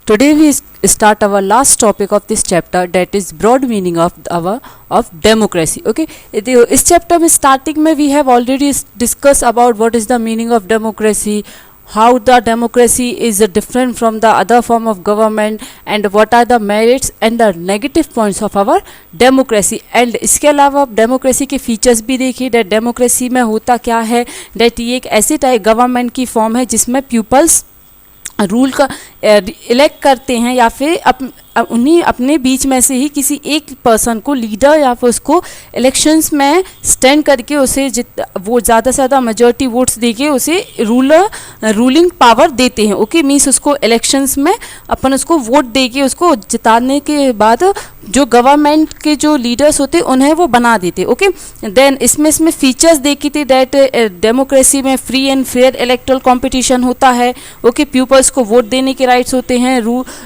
Today we start our last topic of this chapter, that is broad meaning of democracy. Okay, इस chapter में starting में we have already discussed about what is the meaning of democracy, how the democracy is different from the other form of government, and what are the merits and the negative points of our democracy. And इसके अलावा democracy के features भी देखिए, that democracy में होता क्या है, that ये एक ऐसी टाइप गवर्नमेंट की फॉर्म है जिसमें पीपल्स रूल का इलेक्ट करते हैं या फिर उन्हीं अपने बीच में से ही किसी एक पर्सन को लीडर या फिर उसको इलेक्शंस में स्टैंड करके उसे वो ज़्यादा से ज़्यादा मेजॉरिटी वोट्स देके उसे रूलिंग पावर देते हैं. ओके, मीन्स उसको इलेक्शंस में अपन उसको वोट देके उसको जिताने के बाद जो गवर्नमेंट के जो लीडर्स होते उन्हें वो बना देते. ओके, देन इसमें फीचर्स देखी थी, दैट डेमोक्रेसी में free and fair electoral competition होता है. ओके, पीपल्स को वोट देने के राइट्स होते हैं,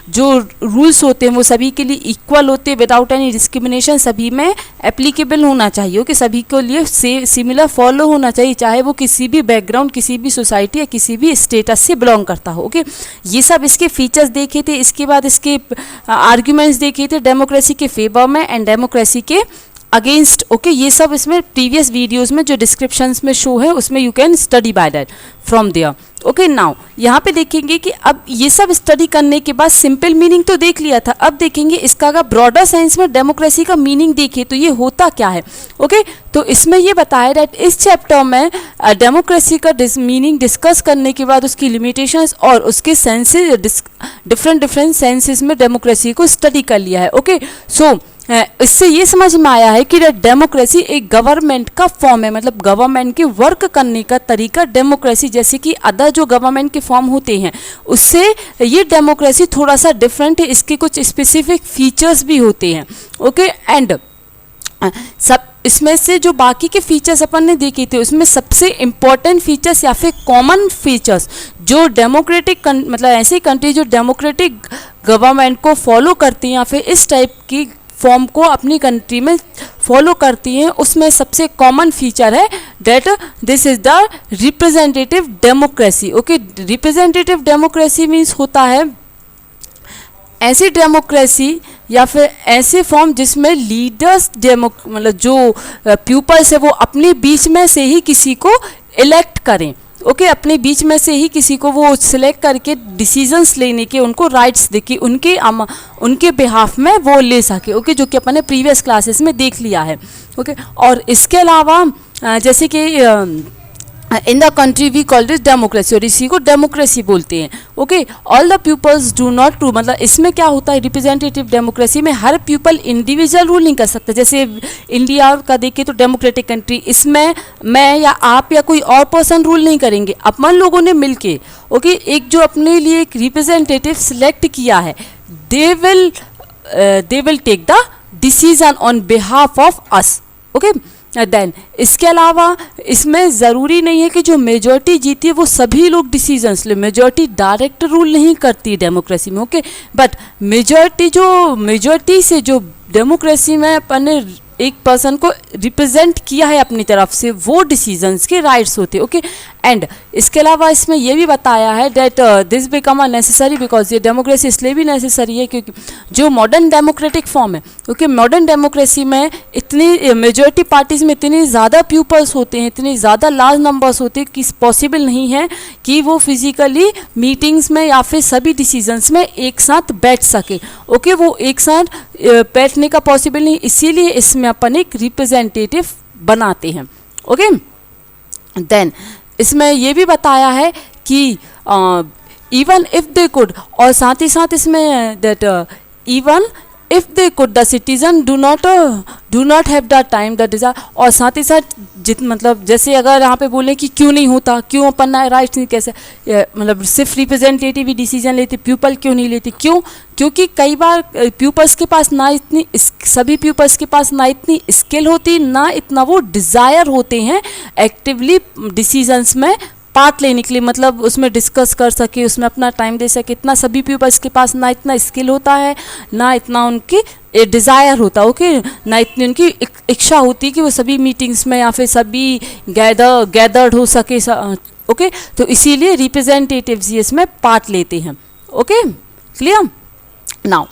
जो रूल्स होते हैं वो सभी के लिए इक्वल होते हैं विदाउट एनी डिस्क्रिमिनेशन, सभी में एप्लीकेबल होना चाहिए. ओके, सभी के लिए सिमिलर फॉलो होना चाहिए, चाहे वो किसी भी बैकग्राउंड, किसी भी सोसाइटी या किसी भी स्टेटस से बिलोंग करता हो. ओके, ये सब इसके फीचर्स देखे थे. इसके बाद इसके आर्ग्यूमेंट्स देखे थे डेमोक्रेसी के फेवर में एंड डेमोक्रेसी के अगेंस्ट. ओके, ये सब इसमें प्रीवियस वीडियोस में जो डिस्क्रिप्शंस में शो है उसमें you can study by that from there. Okay, now यहाँ पे देखेंगे कि अब ये सब स्टडी करने के बाद सिंपल मीनिंग तो देख लिया था, अब देखेंगे इसका अगर ब्रॉडर सेंस में डेमोक्रेसी का मीनिंग देखें तो ये होता क्या है. ओके, तो इसमें ये बताया दैट इस चैप्टर में डेमोक्रेसी का मीनिंग डिस्कस करने के बाद उसकी लिमिटेशंस और उसके सेंसेस डिफरेंट सेंसेस में डेमोक्रेसी को स्टडी कर लिया है. ओके, सो इससे ये समझ में आया है कि डेमोक्रेसी एक गवर्नमेंट का फॉर्म है, मतलब गवर्नमेंट के वर्क करने का तरीका. डेमोक्रेसी जैसे कि अदर जो गवर्नमेंट के फॉर्म होते हैं उससे ये डेमोक्रेसी थोड़ा सा डिफरेंट है, इसके कुछ स्पेसिफिक फीचर्स भी होते हैं. ओके, एंड सब इसमें से जो बाकी के फीचर्स अपन ने देखे थे उसमें सबसे इम्पोर्टेंट फीचर्स या फिर कॉमन फीचर्स जो डेमोक्रेटिक मतलब ऐसी कंट्री जो डेमोक्रेटिक गवर्नमेंट को फॉलो करती हैं या फिर इस टाइप की फॉर्म को अपनी कंट्री में फॉलो करती हैं, उसमें सबसे कॉमन फीचर है that this is the representative democracy. Okay, representative democracy means होता है ऐसी डेमोक्रेसी या फिर ऐसे फॉर्म जिसमें लीडर्स मतलब जो पीपल्स है वो अपने बीच में से ही किसी को इलेक्ट करें. ओके, अपने बीच में से ही किसी को वो सिलेक्ट करके डिसीजंस लेने के उनको राइट्स दे के उनके बिहाफ में वो ले सके. ओके, जो कि अपन ने प्रीवियस क्लासेस में देख लिया है. ओके, और इसके अलावा जैसे कि in the country we call this democracy, और इसी को डेमोक्रेसी बोलते हैं. Okay, all the peoples do not to, मतलब इसमें क्या होता है रिप्रेजेंटेटिव डेमोक्रेसी में हर पीपल इंडिविजुअल रूल नहीं कर सकता. जैसे इंडिया का देखें तो डेमोक्रेटिक कंट्री, इसमें मैं या आप या कोई और पर्सन रूल नहीं करेंगे, अपन लोगों ने मिलके ओके एक जो अपने लिए एक रिप्रेजेंटेटिव सिलेक्ट किया है, they will take the decision on behalf of us. Okay, then इसके अलावा इसमें ज़रूरी नहीं है कि जो मेजॉरिटी जीती है वो सभी लोग डिसीजंस ले, मेजॉरिटी डायरेक्ट रूल नहीं करती डेमोक्रेसी में. ओके, बट मेजॉरिटी से जो डेमोक्रेसी में अपन ने एक पर्सन को रिप्रेजेंट किया है अपनी तरफ से, वो डिसीजंस के राइट्स होते. ओके, एंड इसके अलावा इसमें यह भी बताया है that this become a necessary because ये डेमोक्रेसी इसलिए भी नेसेसरी है क्योंकि जो मॉडर्न डेमोक्रेटिक फॉर्म है, ओके, मॉडर्न डेमोक्रेसी में इतनी मेजॉरिटी पार्टीज में इतने ज़्यादा पीपल्स होते हैं, इतने ज़्यादा लार्ज नंबर्स होते हैं कि पॉसिबल नहीं है कि वो फिजिकली मीटिंग्स में या फिर सभी डिसीजंस में एक साथ बैठ सके. ओके, वो एक साथ बैठने का पॉसिबल नहीं, इसीलिए इसमें अपन एक रिप्रेजेंटेटिव बनाते हैं. ओके, देन इसमें ये भी बताया है कि इवन इफ दे कुड, और साथ ही साथ इसमें that even if they could the citizen do not have the time the desire, और साथ ही साथ मतलब जैसे अगर यहाँ पे बोलें कि क्यों नहीं होता, क्यों अपन राइट्स नहीं, कैसे मतलब सिर्फ रिप्रेजेंटेटिव ही डिसीजन लेते, पीपल क्यों नहीं लेते, क्यों? क्योंकि कई बार पीपल्स के पास सभी पीपल्स के पास ना इतनी स्किल होती, ना इतना वो डिज़ायर होते हैं एक्टिवली डिसीजंस में पार्ट लेने के लिए, मतलब उसमें डिस्कस कर सके, उसमें अपना टाइम दे सके. इतना सभी पीपल्स के पास ना इतना स्किल होता है, ना इतना उनकी डिज़ायर होता. ओके, ना इतनी उनकी इच्छा होती कि वो सभी मीटिंग्स में या फिर सभी गैदर्ड हो सके. ओके, तो इसीलिए रिप्रेजेंटेटिव्स इसमें पार्ट लेते हैं. Okay, clear. नाउ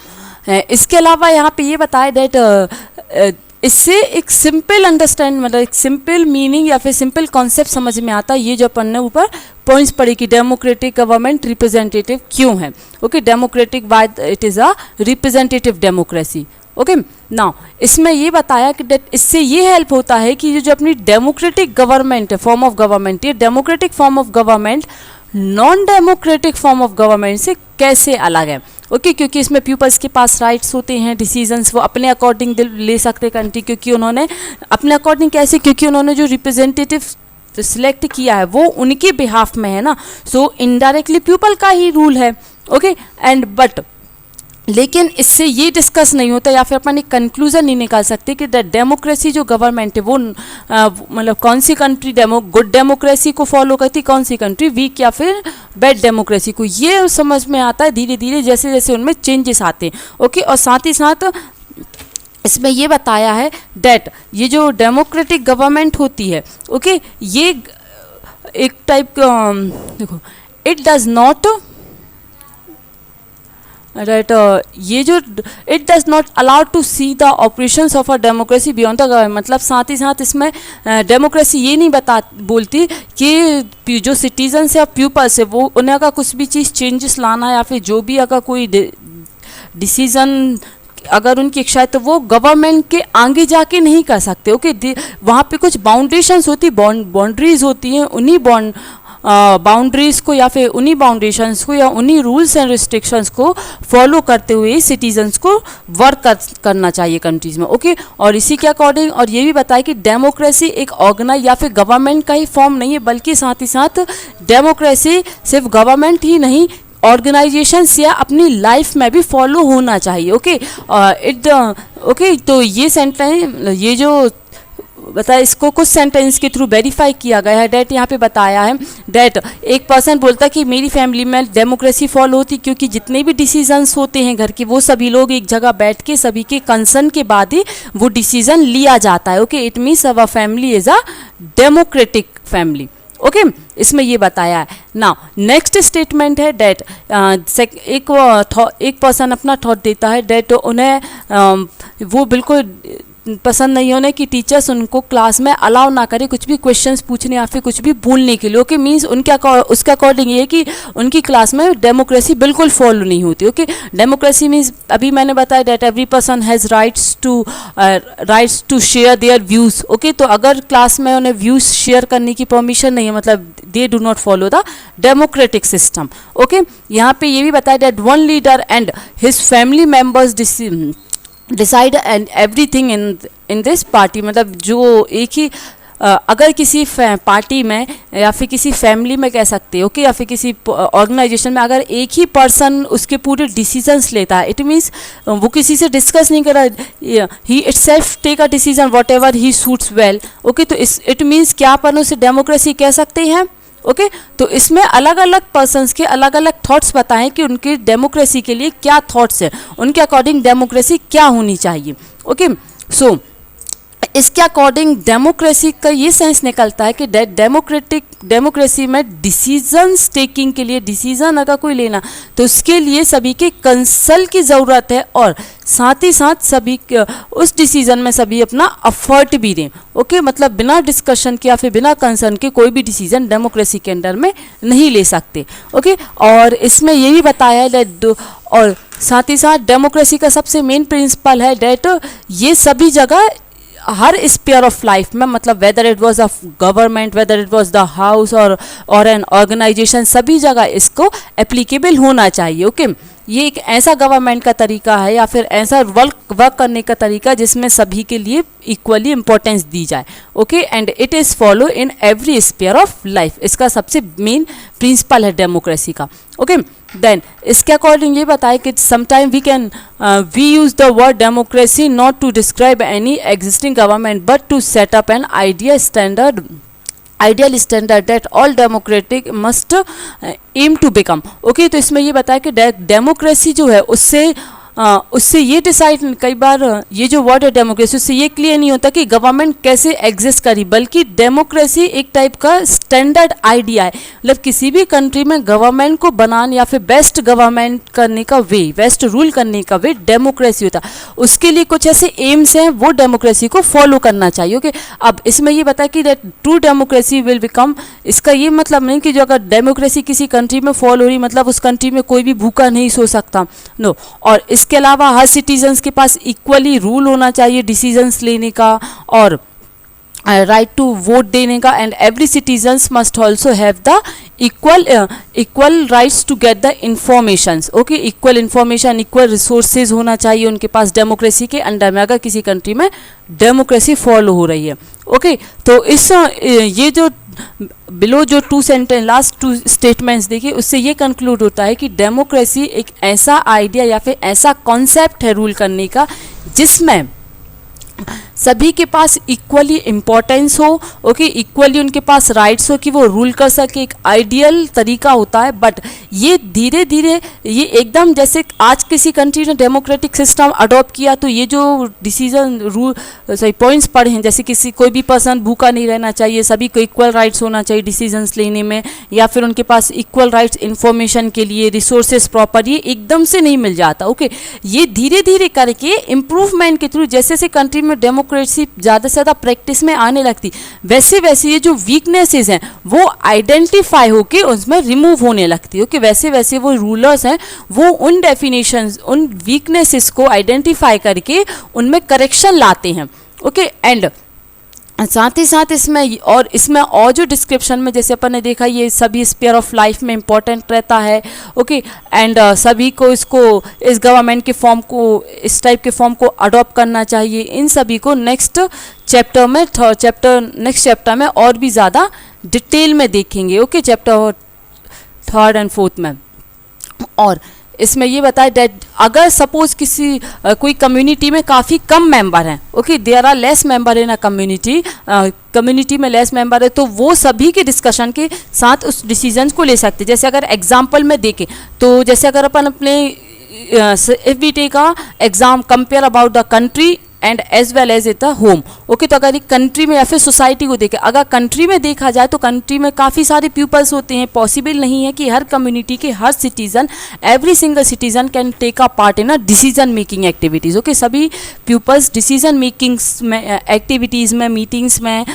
इसके अलावा यहाँ पे ये बताया दैट इससे एक सिंपल अंडरस्टैंड मतलब एक सिंपल मीनिंग या फिर सिंपल कॉन्सेप्ट समझ में आता है, ये जो अपन ने ऊपर पॉइंट्स पढ़ी कि डेमोक्रेटिक गवर्नमेंट रिप्रेजेंटेटिव क्यों है। Okay, democratic why it is a representative democracy. Okay, now इसमें ये बताया कि इससे ये हेल्प होता है कि ये जो अपनी डेमोक्रेटिक गवर्नमेंट है, फॉर्म ऑफ गवर्नमेंट, ये democratic form of government non democratic form of government से कैसे अलग है। ओके, क्योंकि इसमें पीपल्स के पास राइट्स होते हैं, डिसीजंस वो अपने अकॉर्डिंग ले सकते हैं कंट्री, क्योंकि उन्होंने अपने अकॉर्डिंग कैसे, क्योंकि उन्होंने जो रिप्रेजेंटेटिव सिलेक्ट किया है वो उनके बिहाफ में है ना, सो इनडायरेक्टली पीपल का ही रूल है। ओके, एंड बट लेकिन इससे ये डिस्कस नहीं होता या फिर अपन एक कंक्लूजन नहीं निकाल सकते कि डेमोक्रेसी जो गवर्नमेंट है वो मतलब कौन सी कंट्री गुड डेमोक्रेसी को फॉलो करती, कौन सी कंट्री वीक या फिर बैड डेमोक्रेसी को, ये समझ में आता है धीरे धीरे जैसे जैसे उनमें चेंजेस आते हैं। ओके, और साथ ही साथ इसमें ये बताया है दैट ये जो डेमोक्रेटिक गवर्नमेंट होती है, ओके, ये एक टाइप देखो इट डज नॉट राइट ये जो it does not allow to see the operations of a democracy beyond the government, मतलब साथ ही साथ इसमें डेमोक्रेसी ये नहीं बोलती कि जो सिटीजन्स है पीपल्स है वो उन्हें अगर कुछ भी चीज़ चेंजेस लाना है या फिर जो भी अगर कोई डिसीजन अगर उनकी इच्छा है तो वो गवर्नमेंट के आगे जाके नहीं कर सकते। ओके, वहाँ पे कुछ बाउंडेशंस होती, बाउंड्रीज होती हैं, उन्हीं बाउंड्रीज को या फिर उन्हीं बाउंडेशंस को या उन्हीं रूल्स एंड रिस्ट्रिक्शंस को फॉलो करते हुए सिटीजन्स को वर्क करना चाहिए कंट्रीज़ में। ओके, और इसी के अकॉर्डिंग और ये भी बताया कि डेमोक्रेसी एक ऑर्गेनाइज या फिर गवर्नमेंट का ही फॉर्म नहीं है, बल्कि साथ ही साथ डेमोक्रेसी सिर्फ गवर्नमेंट ही नहीं ऑर्गेनाइजेशंस या अपनी लाइफ में भी फॉलो होना चाहिए। ओके, ओके, तो ये सेंटेंस ये जो बताया इसको कुछ सेंटेंस के थ्रू वेरीफाई किया गया है। डैट यहाँ पे बताया है डैट एक पर्सन बोलता कि मेरी फैमिली में डेमोक्रेसी फॉलो होती क्योंकि जितने भी डिसीजंस होते हैं घर के वो सभी लोग एक जगह बैठ के सभी के कंसर्न के बाद ही वो डिसीजन लिया जाता है। Okay, it means our family is a democratic family. Okay, इसमें ये बताया है। नाउ नेक्स्ट स्टेटमेंट है डैट एक पर्सन अपना थॉट देता है डैट उन्हें वो बिल्कुल पसंद नहीं होने कि टीचर्स उनको क्लास में अलाउ ना करे कुछ भी क्वेश्चंस पूछने या फिर कुछ भी बोलने के लिए। ओके, मीन्स उसके अकॉर्डिंग ये कि उनकी क्लास में डेमोक्रेसी बिल्कुल फॉलो नहीं होती। ओके, डेमोक्रेसी मीन्स अभी मैंने बताया that every person has rights to share their views. Okay, तो अगर क्लास में उन्हें व्यूज़ शेयर करने की परमिशन नहीं है मतलब दे do not follow the democratic system. Okay, यहाँ पे ये भी बताया that one leader and his family members decide and everything in this party, मतलब जो एक ही अगर किसी पार्टी में या फिर किसी फैमिली में कह सकते हो कि या फिर किसी ऑर्गेनाइजेशन में अगर एक ही पर्सन उसके पूरे डिसीजंस लेता है, इट मीन्स वो किसी से डिस्कस नहीं कर रहा, he itself take a decision whatever he suits well. Okay, तो इट मीन्स क्या अपन उसे डेमोक्रेसी कह सकते हैं। ओके, तो इसमें अलग अलग पर्सन्स के अलग अलग थॉट्स बताएं कि उनके डेमोक्रेसी के लिए क्या थॉट्स हैं, उनके अकॉर्डिंग डेमोक्रेसी क्या होनी चाहिए। ओके, सो इसके अकॉर्डिंग डेमोक्रेसी का ये सेंस निकलता है कि डेमोक्रेसी में डिसीजंस टेकिंग के लिए डिसीजन अगर कोई लेना तो उसके लिए सभी के कंसल्ट की ज़रूरत है और साथ ही साथ सभी उस डिसीजन में सभी अपना एफर्ट भी दें। ओके, मतलब बिना डिस्कशन के या फिर बिना कंसर्न के कोई भी डिसीजन डेमोक्रेसी के अंडर में नहीं ले सकते। ओके, और इसमें ये भी बताया है और साथ ही साथ डेमोक्रेसी का सबसे मेन प्रिंसिपल है डैट ये सभी जगह हर स्पेयर ऑफ लाइफ में, मतलब whether it was a government, whether it was the house और एन ऑर्गेनाइजेशन, सभी जगह इसको एप्लीकेबल होना चाहिए। ओके, ये एक ऐसा गवर्नमेंट का तरीका है या फिर ऐसा वर्क करने का तरीका जिसमें सभी के लिए इक्वली इंपॉर्टेंस दी जाए। Okay, and it is follow in every sphere of life, इसका सबसे मेन प्रिंसिपल है डेमोक्रेसी का। ओके, देन इसके अकॉर्डिंग ये बताए कि sometime we use the word democracy not to describe any existing government but to set up an ideal standard that all democratic must aim to become. Okay, तो इसमें ये बताया कि डेमोक्रेसी जो है उससे उससे ये डिसाइड, कई बार ये जो वर्ड है डेमोक्रेसी, उससे ये क्लियर नहीं होता कि गवर्नमेंट कैसे एग्जिस्ट करी, बल्कि डेमोक्रेसी एक टाइप का स्टैंडर्ड आइडिया है। मतलब किसी भी कंट्री में गवर्नमेंट को बनाने या फिर बेस्ट गवर्नमेंट करने का वे, बेस्ट रूल करने का वे डेमोक्रेसी होता है। उसके लिए कुछ ऐसे एम्स हैं, वो डेमोक्रेसी को फॉलो करना चाहिए। ओके, अब इसमें ये बताया कि ट्रू डेमोक्रेसी विल बिकम, इसका ये मतलब नहीं कि जो अगर डेमोक्रेसी किसी कंट्री में फॉलो हो रही मतलब उस कंट्री में कोई भी भूखा नहीं सो सकता, नो। और इसके अलावा हर सिटीजन्स के पास इक्वली रूल होना चाहिए डिसीजंस लेने का और राइट टू वोट देने का, and every citizens must also have the equal rights to get the information. Okay, equal information, equal resources होना चाहिए उनके पास डेमोक्रेसी के अंडर में, अगर किसी कंट्री में डेमोक्रेसी फॉलो हो रही है। ओके, तो इस ये जो बिलो जो लास्ट टू स्टेटमेंट्स देखिए, उससे ये कंक्लूड होता है कि डेमोक्रेसी एक ऐसा आइडिया या फिर ऐसा कॉन्सेप्ट है रूल करने का जिसमें सभी के पास इक्वली इम्पोर्टेंस हो। ओके, इक्वली उनके पास राइट्स हो कि वो रूल कर सके, एक आइडियल तरीका होता है। बट ये धीरे धीरे ये एकदम, जैसे आज किसी कंट्री ने डेमोक्रेटिक सिस्टम अडॉप्ट किया तो ये जो डिसीजन रूल पॉइंट्स पढ़े हैं, जैसे किसी कोई भी पर्सन भूखा नहीं रहना चाहिए, सभी को इक्वल राइट्स होना चाहिए डिसीजंस लेने में, या फिर उनके पास इक्वल राइट्स इंफॉर्मेशन के लिए, रिसोर्सेज प्रॉपर, ये एकदम से नहीं मिल जाता। ओके, ये धीरे धीरे करके इम्प्रूवमेंट के थ्रू जैसे जैसे कंट्री में डेमोक्रेसी ज़्यादा से ज़्यादा प्रैक्टिस में आने लगती, वैसे वैसे ये जो वीकनेसेस हैं वो आइडेंटिफाई होके उसमें रिमूव होने लगती है। ओके, वैसे वैसे वो रूलर्स हैं वो उन डेफिनेशंस, उन वीकनेसेस को आइडेंटिफाई करके उनमें करेक्शन लाते हैं। ओके, एंड साथ ही साथ इसमें और जो डिस्क्रिप्शन में जैसे अपन ने देखा, ये सभी स्पेयर ऑफ लाइफ में इंपॉर्टेंट रहता है। ओके, एंड सभी को इसको, इस गवर्नमेंट के फॉर्म को, इस टाइप के फॉर्म को अडॉप्ट करना चाहिए। इन सभी को नेक्स्ट चैप्टर में और भी ज़्यादा डिटेल में देखेंगे। Okay, chapter 3rd and 4th में। और इसमें ये बताया दैट अगर सपोज कोई कम्युनिटी में काफ़ी कम मेंबर हैं, okay, there are less member in a community में लेस मेंबर है, तो वो सभी के डिस्कशन के साथ उस डिसीजन को ले सकते हैं। जैसे अगर एग्जांपल में देखें तो जैसे अगर अपन अपने if we take a exam compare about the country and as well as it the home. Okay, तो अगर एक कंट्री में या फिर सोसाइटी को देखें, अगर कंट्री में देखा जाए तो कंट्री में काफ़ी सारे पीपल्स होते हैं, पॉसिबल नहीं है कि हर कम्युनिटी के हर citizen, every single citizen can take a part in a decision making activities. Okay, सभी पीपल्स डिसीजन मेकिंग्स में, एक्टिविटीज़ में, मीटिंग्स में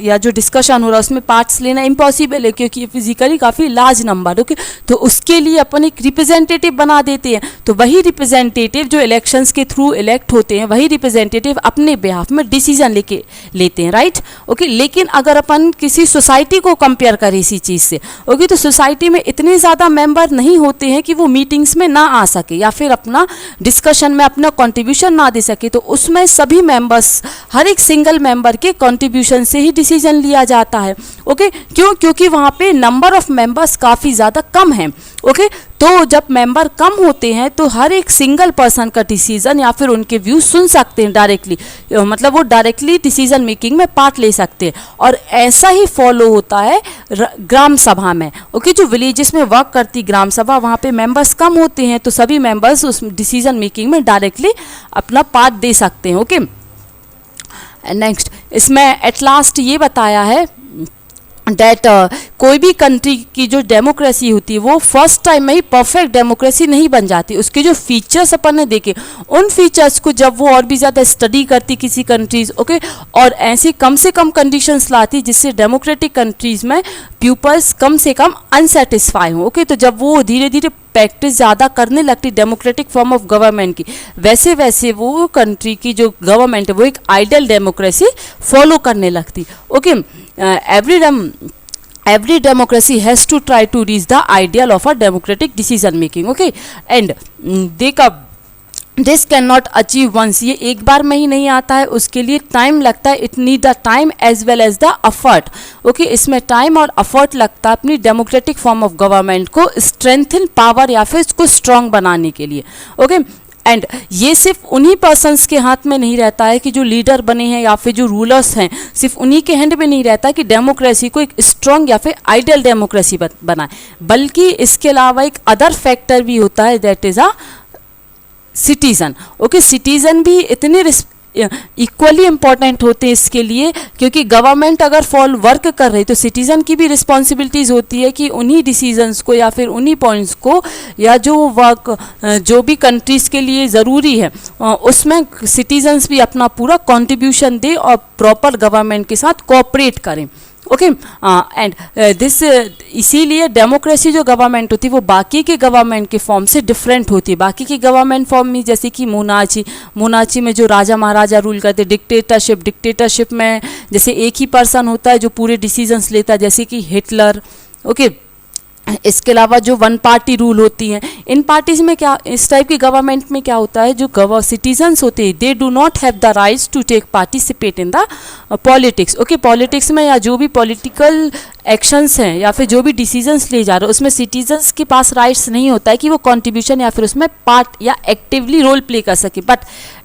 या जो डिस्कशन हो रहा है उसमें पार्ट्स लेना इम्पॉसिबल है, क्योंकि फिजिकली काफ़ी लार्ज नंबर। ओके, तो उसके लिए अपन एक रिप्रेजेंटेटिव बना देते हैं, तो वही रिप्रेजेंटेटिव जो इलेक्शंस के थ्रू इलेक्ट होते हैं, वही रिप्रेजेंटेटिव अपने बिहाफ में डिसीजन लेते हैं, राइट। ओके, लेकिन अगर अपन किसी सोसाइटी को कंपेयर करें इसी चीज़ से, ओके, तो सोसाइटी में इतने ज़्यादा मेंबर नहीं होते हैं कि वो मीटिंग्स में ना आ सके या फिर अपना डिस्कशन में अपना कंट्रीब्यूशन ना दे सके, तो उसमें सभी मेंबर्स, हर एक सिंगल मेंबर के कंट्रीब्यूशन से ही डिसीजन लिया जाता है। ओके, क्यों? क्योंकि वहाँ पे नंबर ऑफ मेंबर्स काफ़ी ज़्यादा कम हैं। ओके, तो जब मेंबर कम होते हैं तो हर एक सिंगल पर्सन का डिसीजन या फिर उनके व्यू सुन सकते हैं डायरेक्टली, मतलब वो डायरेक्टली डिसीजन मेकिंग में पार्ट ले सकते हैं। और ऐसा ही फॉलो होता है ग्राम सभा में। ओके, जो विलेजेस में वर्क करती ग्राम सभा, वहाँ पे मेंबर्स कम होते हैं तो सभी मेंबर्स उस डिसीजन मेकिंग में डायरेक्टली अपना पार्ट दे सकते हैं। ओके, नेक्स्ट इसमें एट लास्ट ये बताया है डैट कोई भी कंट्री की जो डेमोक्रेसी होती है वो फर्स्ट टाइम में ही परफेक्ट डेमोक्रेसी नहीं बन जाती। उसके जो फीचर्स अपन ने देखे, उन फीचर्स को जब वो और भी ज़्यादा स्टडी करती किसी कंट्रीज़, ओके, और ऐसी कम से कम कंडीशंस लाती जिससे डेमोक्रेटिक कंट्रीज़ में पीपल्स कम से कम अनसेटिस्फाई हों। ओके, तो जब वो धीरे धीरे प्रैक्टिस ज़्यादा करने लगती डेमोक्रेटिक फॉर्म ऑफ गवर्नमेंट की, वैसे वैसे वो कंट्री की जो गवर्नमेंट है वो एक आइडियल डेमोक्रेसी फॉलो करने लगती। Okay, every democracy has to try to reach the ideal of a democratic decision making. Okay, and this can not achieve once, ये एक बार में ही नहीं आता है, उसके लिए टाइम लगता है। It need the time as well as the effort. Okay, इसमें टाइम और एफर्ट लगता है अपनी डेमोक्रेटिक फॉर्म ऑफ गवर्नमेंट को स्ट्रेंथन पावर या फिर इसको स्ट्रॉन्ग बनाने के लिए। ओके, एंड ये सिर्फ उन्हीं पर्सन्स के हाथ में नहीं रहता है कि जो लीडर बने हैं या फिर जो रूलर्स हैं, सिर्फ उन्हीं के हैंड में नहीं रहता है कि डेमोक्रेसी को एक स्ट्रॉन्ग या फिर आइडियल डेमोक्रेसी बनाए, बल्कि इसके अलावा एक अदर फैक्टर भी होता है, that is citizen. Okay, citizen भी इतने इक्वली इम्पॉर्टेंट होते हैं इसके लिए, क्योंकि गवर्नमेंट अगर फॉल वर्क कर रही तो सिटीज़न की भी रिस्पॉन्सिबिलिटीज़ होती है कि उन्हीं डिसीजंस को या फिर उन्हीं पॉइंट्स को या जो वर्क जो भी कंट्रीज़ के लिए ज़रूरी है उसमें सिटीजन्स भी अपना पूरा कंट्रीब्यूशन दें और प्रॉपर गवर्नमेंट के साथ कोऑपरेट करें। ओके, एंड दिस इसीलिए डेमोक्रेसी जो गवर्नमेंट होती है वो बाकी के गवर्नमेंट के फॉर्म से डिफरेंट होती है। बाकी की गवर्नमेंट फॉर्म में जैसे कि मोनार्ची में जो राजा महाराजा रूल करते, डिक्टेटरशिप में जैसे एक ही पर्सन होता है जो पूरे डिसीजंस लेता है, जैसे कि हिटलर। ओके, इसके अलावा जो वन पार्टी रूल होती हैं, इन पार्टीज में क्या, इस टाइप की गवर्नमेंट में क्या होता है, जो सिटीजन्स होते हैं they do not have the rights to take participate in the politics. Okay, politics में या जो भी पॉलिटिकल एक्शंस हैं या फिर जो भी डिसीजंस ले जा रहे हो उसमें सिटीजन्स के पास राइट्स नहीं होता है कि वो कंट्रीब्यूशन या फिर उसमें पार्ट या एक्टिवली रोल प्ले कर सके। बट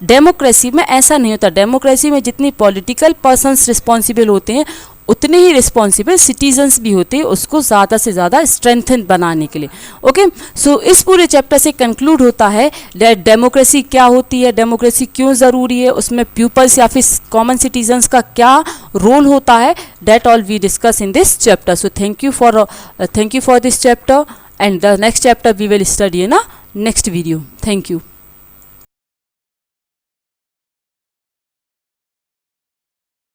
डेमोक्रेसी में ऐसा नहीं होता। डेमोक्रेसी में जितनी पॉलिटिकल पर्सनस रिस्पॉन्सिबल होते हैं उतने ही रिस्पॉन्सिबल सिटीजन्स भी होते हैं उसको ज़्यादा से ज़्यादा स्ट्रेंथन बनाने के लिए। ओके, सो इस पूरे चैप्टर से कंक्लूड होता है दैट डेमोक्रेसी क्या होती है, डेमोक्रेसी क्यों ज़रूरी है, उसमें पीपल्स या फिर कॉमन सिटीजन्स का क्या रोल होता है, that all we discuss in this chapter. So thank you for this chapter, and the next chapter we will study in a next video. Thank you.